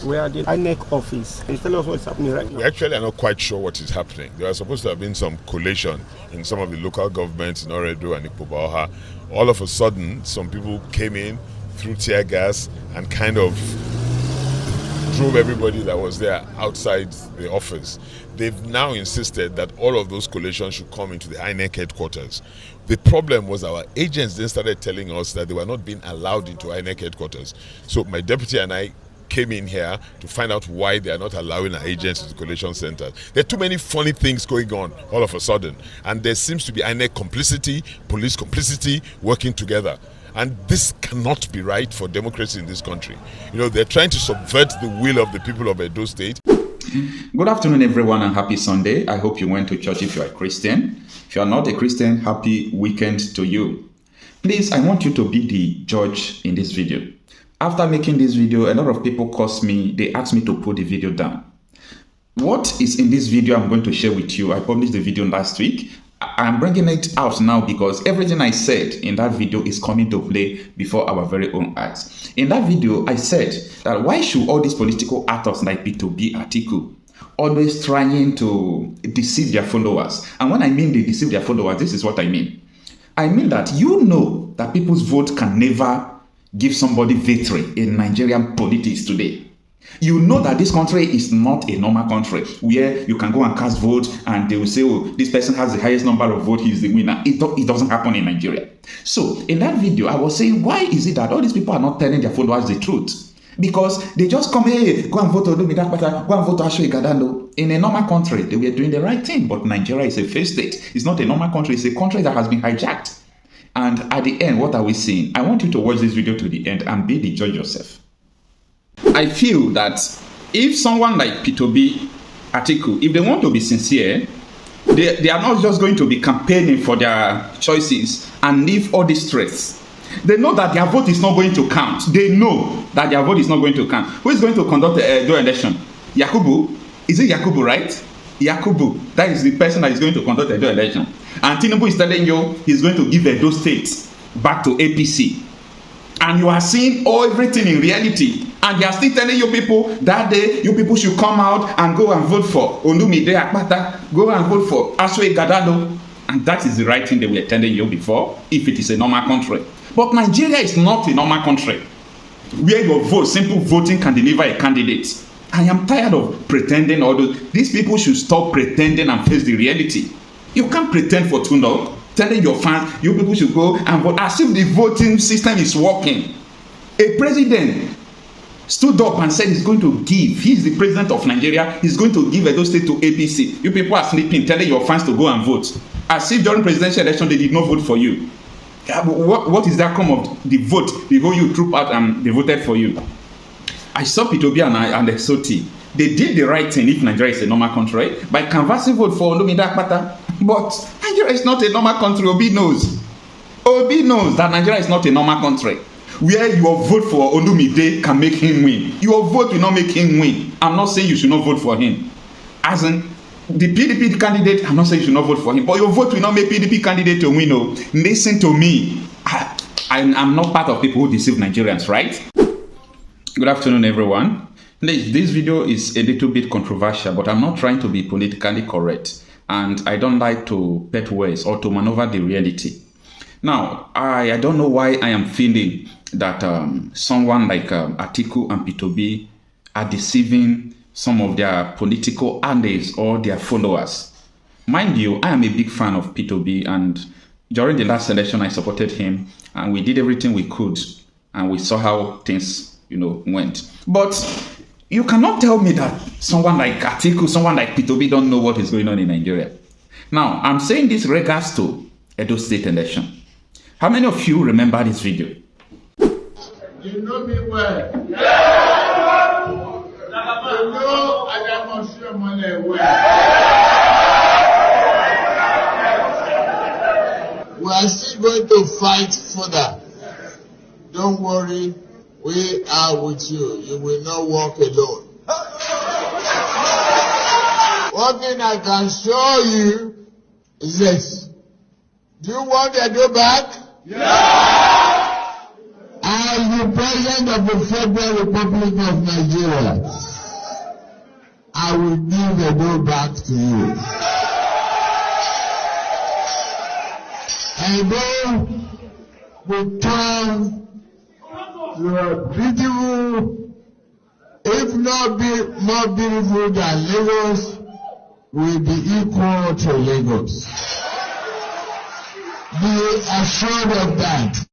We are the Highneck office. Can you tell us what's happening right now? We actually are not quite sure what is happening. There was supposed to have been some collation in some of the local governments in Oredo and Ipob. All of a sudden, some people came in, threw tear gas, and kind of drove everybody that was there outside the office. They've now insisted that all of those collations should come into the Highneck headquarters. The problem was our agents then started telling us that they were not being allowed into Highneck headquarters. So my deputy and I came in here to find out why they are not allowing our agents into collation centers. There are too many funny things going on all of a sudden, and there seems to be Highneck complicity, police complicity, working together. And this cannot be right for democracy in this country. You know, they're trying to subvert the will of the people of Edo State. Good afternoon, everyone, and happy Sunday. I hope you went to church if you are a Christian. If you are not a Christian, happy weekend to you. Please, I want you to be the judge in this video. After making this video, a lot of people they asked me to put the video down. What is in this video I'm going to share with you? I published the video last week. I'm bringing it out now because everything I said in that video is coming to play before our very own eyes. In that video, I said that why should all these political actors like P2B, Atiku, always trying to deceive their followers? And when I mean they deceive their followers, this is what I mean. I mean that you know that people's vote can never give somebody victory in Nigerian politics today. You know that this country is not a normal country where you can go and cast vote and they will say, oh, this person has the highest number of votes, he's the winner. It doesn't happen in Nigeria. So in that video, I was saying, why is it that all these people are not telling their followers the truth? Because they just come, hey, go and vote to Nnamdi, go and vote to Ashtags. In a normal country, they were doing the right thing. But Nigeria is a failed state. It's not a normal country. It's a country that has been hijacked. And at the end, what are we seeing? I want you to watch this video to the end and be the judge yourself. I feel that if someone like P2B, Atiku, if they want to be sincere, they are not just going to be campaigning for their choices and leave all this stress. They know that their vote is not going to count. They know that their vote is not going to count. Who is going to conduct the election? Yakubu? Is it Yakubu, right? Yakubu. That is the person that is going to conduct the election. And Tinubu is telling you he's going to give Edo State back to APC. And you are seeing everything in reality. And they are still telling you people that day, you people should come out and go and vote for Nnamdi Ekpa, go and vote for Ashtags. And that is the right thing they were telling you before, if it is a normal country. But Nigeria is not a normal country where your vote, simple voting, can deliver a candidate. I am tired of pretending all those. These people should stop pretending and face the reality. You can't pretend for too long, telling your fans, you people should go and vote as if the voting system is working. A president stood up and said he's going to give, he's the president of Nigeria, he's going to give Edo State to APC. You people are sleeping, telling your fans to go and vote. As if during presidential election they did not vote for you. What is that come of the vote? The whole you troop out and they voted for you. I saw P2B and the SOT. They did the right thing if Nigeria is a normal country, right? By canvassing vote for Nnamdi Ekpa. But Nigeria is not a normal country. Obi knows. Obi knows that Nigeria is not a normal country where your vote for Nnamdi can make him win. Your vote will not make him win. I'm not saying you should not vote for him. As in, the PDP candidate, I'm not saying you should not vote for him. But your vote will not make PDP candidate to win. No. Listen to me. I'm not part of people who deceive Nigerians, right? Good afternoon, everyone. This video is a little bit controversial, but I'm not trying to be politically correct. And I don't like to pet words or to maneuver the reality. Now, I don't know why I am feeling that someone like Atiku and P2B are deceiving some of their political allies or their followers. Mind you, I am a big fan of P2B, and during the last election, I supported him, and we did everything we could, and we saw how things, went. But you cannot tell me that someone like Atiku, someone like P2B don't know what is going on in Nigeria. Now, I'm saying this regards to Edo State election. How many of you remember this video? You know me well. Yeah. You know I must share money well. We are still going to fight further. Don't worry, we are with you. You will not walk alone. One thing I can show you is this. Do you want to go back? Yeah! As the President of the Federal Republic of Nigeria, I will give the door back to you. Edo will turn your beautiful, if not more beautiful than Lagos, will be equal to Lagos. Be assured of that.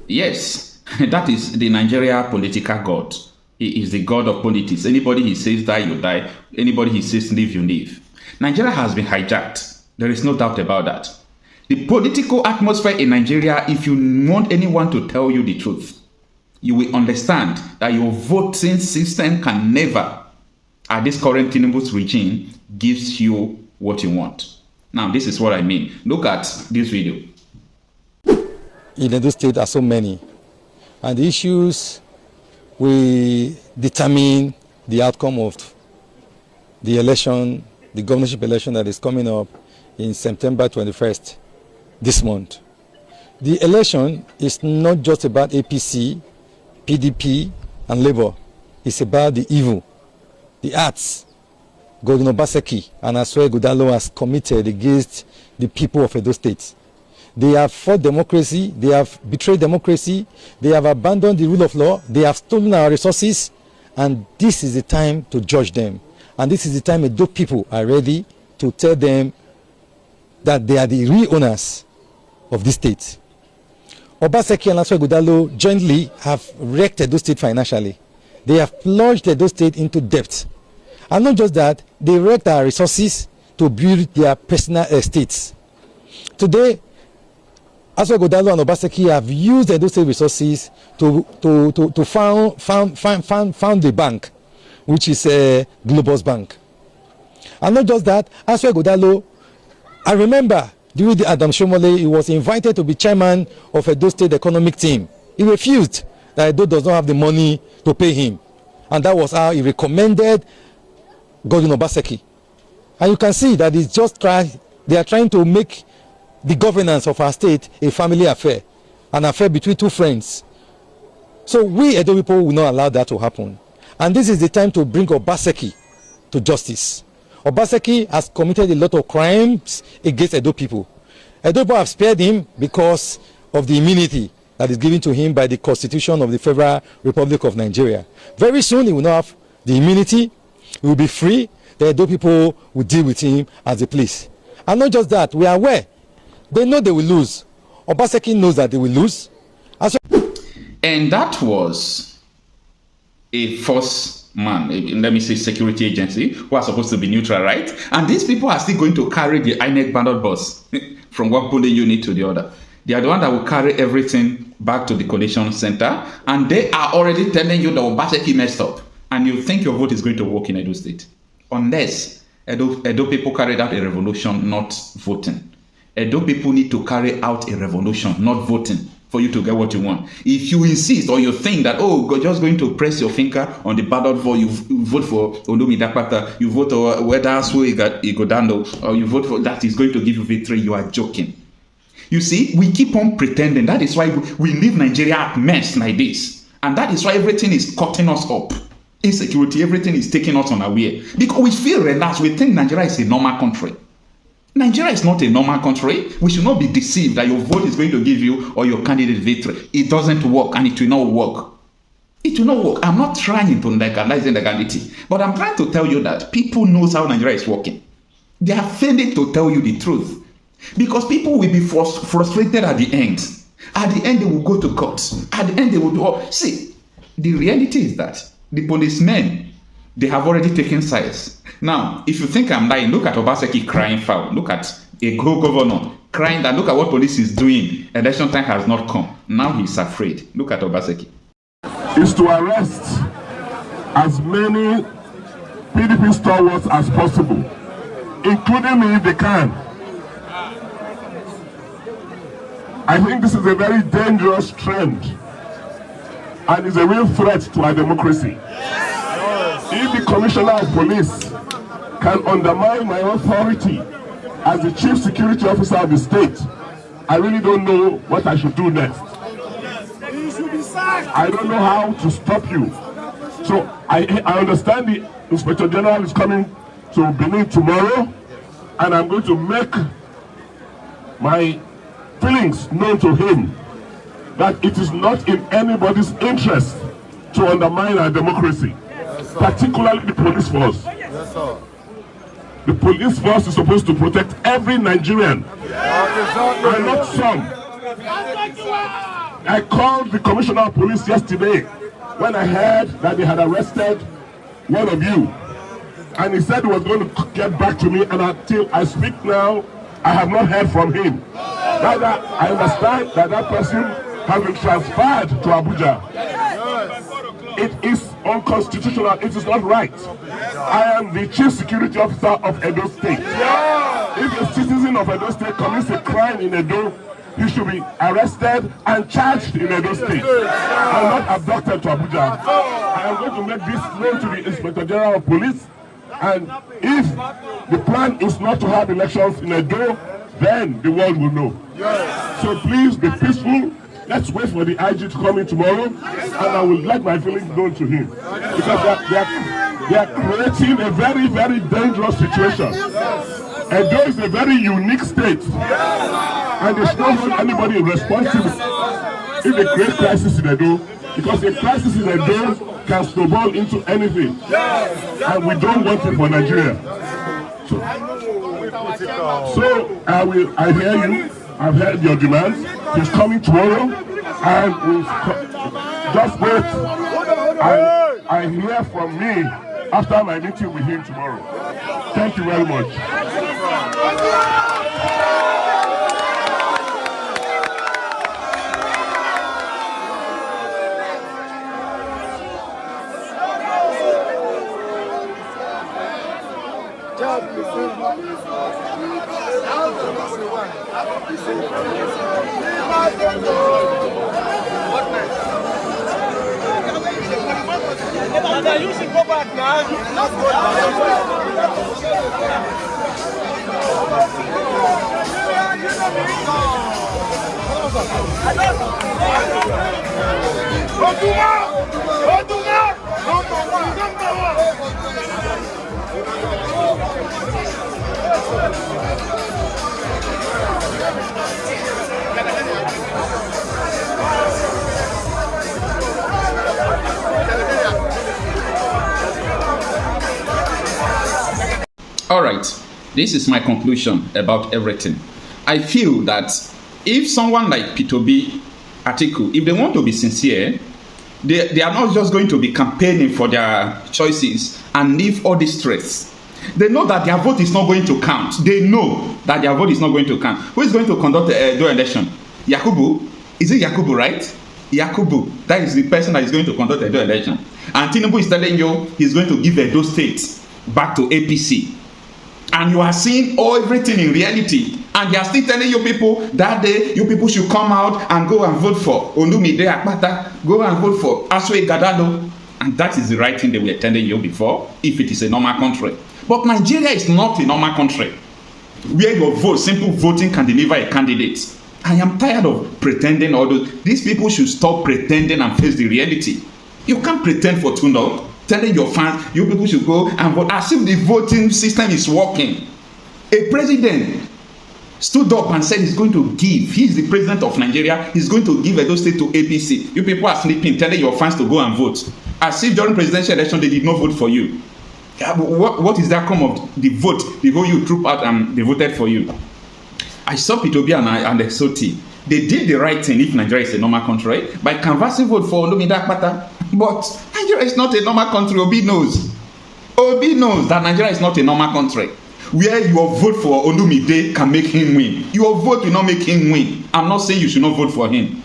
Yes, that is the Nigeria political god. He is the god of politics. Anybody he says die, you die. Anybody he says live, you live. Nigeria has been hijacked. There is no doubt about that. The political atmosphere in Nigeria, if you want anyone to tell you the truth, you will understand that your voting system can never, at this current Tinubu's regime, gives you what you want. Now, this is what I mean. Look at this video. In Edo State are so many, and the issues will determine the outcome of the election, the governorship election that is coming up in September 21st, this month. The election is not just about APC, PDP, and Labour. It's about the evil, the acts Governor Obaseki and Ashtags Godalo has committed against the people of Edo State. They have fought democracy, they have betrayed democracy, they have abandoned the rule of law, they have stolen our resources, and this is the time to judge them. And this is the time Edo people are ready to tell them that they are the real owners of this state. Obaseki and Ashtags Godalo jointly have wrecked Edo State financially. They have plunged Edo State into debt. And not just that, they wrecked our resources to build their personal estates. Today, Ashtags Godalo and Obaseki have used Edo State resources to found the bank, which is Globus Bank. And not just that, Ashtags Godalo, I remember during the Adam Shomole, he was invited to be chairman of Edo State economic team. He refused that Edo does not have the money to pay him. And that was how he recommended Governor Obaseki. And you can see that it's just they are trying to make the governance of our state a family affair, an affair between two friends. So we Edo people will not allow that to happen. And this is the time to bring Obaseki to justice. Obaseki has committed a lot of crimes against Edo people. Edo people have spared him because of the immunity that is given to him by the Constitution of the Federal Republic of Nigeria. Very soon he will not have the immunity, he will be free, the Edo people will deal with him as they please. And not just that, we are aware. They know they will lose. Obaseki knows that they will lose. And that was a first man, let me say security agency, who are supposed to be neutral, right? And these people are still going to carry the Highneck ballot bus from one polling unit to the other. They are the one that will carry everything back to the collation center, and they are already telling you that Obaseki messed up, and you think your vote is going to work in Edo State. Unless Edo people carried out a revolution, not voting. Edo people need to carry out a revolution, not voting, for you to get what you want. If you insist or you think that, oh, you're just going to press your finger on the ballot vote, you vote for Olumi Dakpata, you vote for whether Igodando, or you vote for that is going to give you victory, you are joking. You see, we keep on pretending. That is why we leave Nigeria at mess like this. And that is why everything is cutting us up. Insecurity, everything is taking us unaware. Because we feel relaxed. We think Nigeria is a normal country. Nigeria is not a normal country. We should not be deceived that your vote is going to give you or your candidate victory. It doesn't work, and it will not work. It will not work. I'm not trying to legalize illegality, but I'm trying to tell you that people know how Nigeria is working. They are failing to tell you the truth, because people will be frustrated at the end. At the end, they will go to court. At the end, they will do. See, the reality is that the policemen, they have already taken sides. Now, if you think I'm lying, look at Obaseki crying foul. Look at a governor crying that look at what police is doing. Election time has not come. Now he's afraid. Look at Obaseki. Is to arrest as many PDP stalwarts as possible, including me if they can. I think this is a very dangerous trend and is a real threat to our democracy. If the Commissioner of Police can undermine my authority as the Chief Security Officer of the state, I really don't know what I should do next. You should be sacked. I don't know how to stop you. So I understand the Inspector General is coming to Benin tomorrow, and I'm going to make my feelings known to him that it is not in anybody's interest to undermine our democracy, particularly the police force. The police force is supposed to protect every Nigerian, and not some. I called the Commissioner of Police yesterday when I heard that they had arrested one of you, and he said he was going to get back to me, and until I speak now, I have not heard from him. Rather, I understand that that person has been transferred to Abuja. It is unconstitutional. It is not right. I am the Chief Security Officer of Edo State. If a citizen of Edo State commits a crime in Edo, he should be arrested and charged in Edo State and not abducted to Abuja. I am going to make this known to the Inspector General of Police, and if the plan is not to have elections in Edo, then the world will know. So please be peaceful. Let's wait for the IG to come in tomorrow, and I will let my feelings known to him. Because they are creating a very, very dangerous situation. Edo is a very unique state, and they should not hold anybody responsible if they create crisis in Edo, because a crisis in Edo can snowball into anything, and we don't want it for Nigeria. So I hear you. I've heard your demands. He's coming tomorrow, and we'll just wait. I hear from me after my meeting with him tomorrow. Thank you very much. You should go back now. All right, this is my conclusion about everything. I feel that if someone like PDP, Atiku, if they want to be sincere, they are not just going to be campaigning for their choices and leave all this stress. They know that their vote is not going to count. They know that their vote is not going to count. Who is going to conduct the election? Yakubu? Is it Yakubu, right? Yakubu. That is the person that is going to conduct the election. And Tinubu is telling you he's going to give Edo State back to APC. And you are seeing everything in reality. And they are still telling you people that day, you people should come out and go and vote for Nnamdi Ekpa, go and vote for Aswe Gadado. And that is the right thing that we were telling you before, if it is a normal country. But Nigeria is not a normal country where your vote, simple voting, can deliver a candidate. I am tired of pretending all those. These people should stop pretending and face the reality. You can't pretend for too long. Telling your fans, you people should go and vote as if the voting system is working. A president stood up and said he's going to give, he's the president of Nigeria, he's going to give Edo State to APC. You people are sleeping, telling your fans to go and vote. As if during presidential election they did not vote for you. Yeah, but what is that come of the vote? The whole you troop out and they voted for you. I saw PDP and the SOT. They did the right thing if Nigeria is a normal country, right? By canvassing vote for Nnamdi Ekpa. But Nigeria is not a normal country. Obi knows. Obi knows that Nigeria is not a normal country where your vote for Nnamdi can make him win. Your vote will not make him win. I'm not saying you should not vote for him.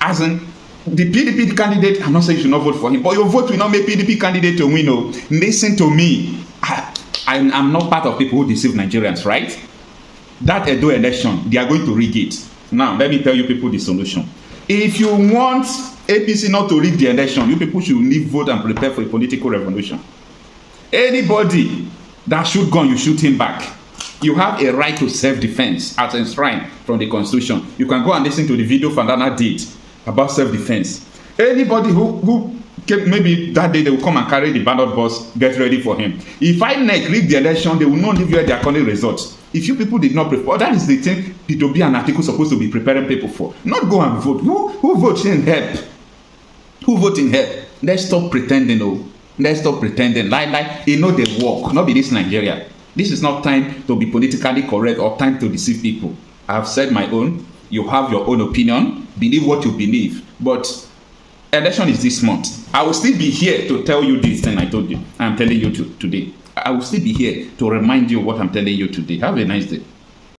As in, the PDP candidate, I'm not saying you should not vote for him. But your vote will not make PDP candidate to win. No. Listen to me. I'm not part of people who deceive Nigerians, right? That Edo election, they are going to rig it. Now, let me tell you people the solution. If you want APC not to rig the election, you people should leave vote and prepare for a political revolution. Anybody that shoot gun, you shoot him back. You have a right to self-defense as enshrined from the Constitution. You can go and listen to the video Fandana did about self-defense. Anybody who came, maybe that day they will come and carry the ballot box, get ready for him. If Highneck rig the election, they will not leave you at their calling results. If you people did not prepare, that is the thing P2B and article supposed to be preparing people for. Not go and vote. Who votes in help? Who votes in help? Let's stop pretending, oh. Let's stop pretending. Like, you know they work. Not be this Nigeria. This is not time to be politically correct or time to deceive people. I have said my own. You have your own opinion. Believe what you believe. But election is this month. I will still be here to tell you this thing I told you. I'm telling you today. I will still be here to remind you what I'm telling you today. Have a nice day.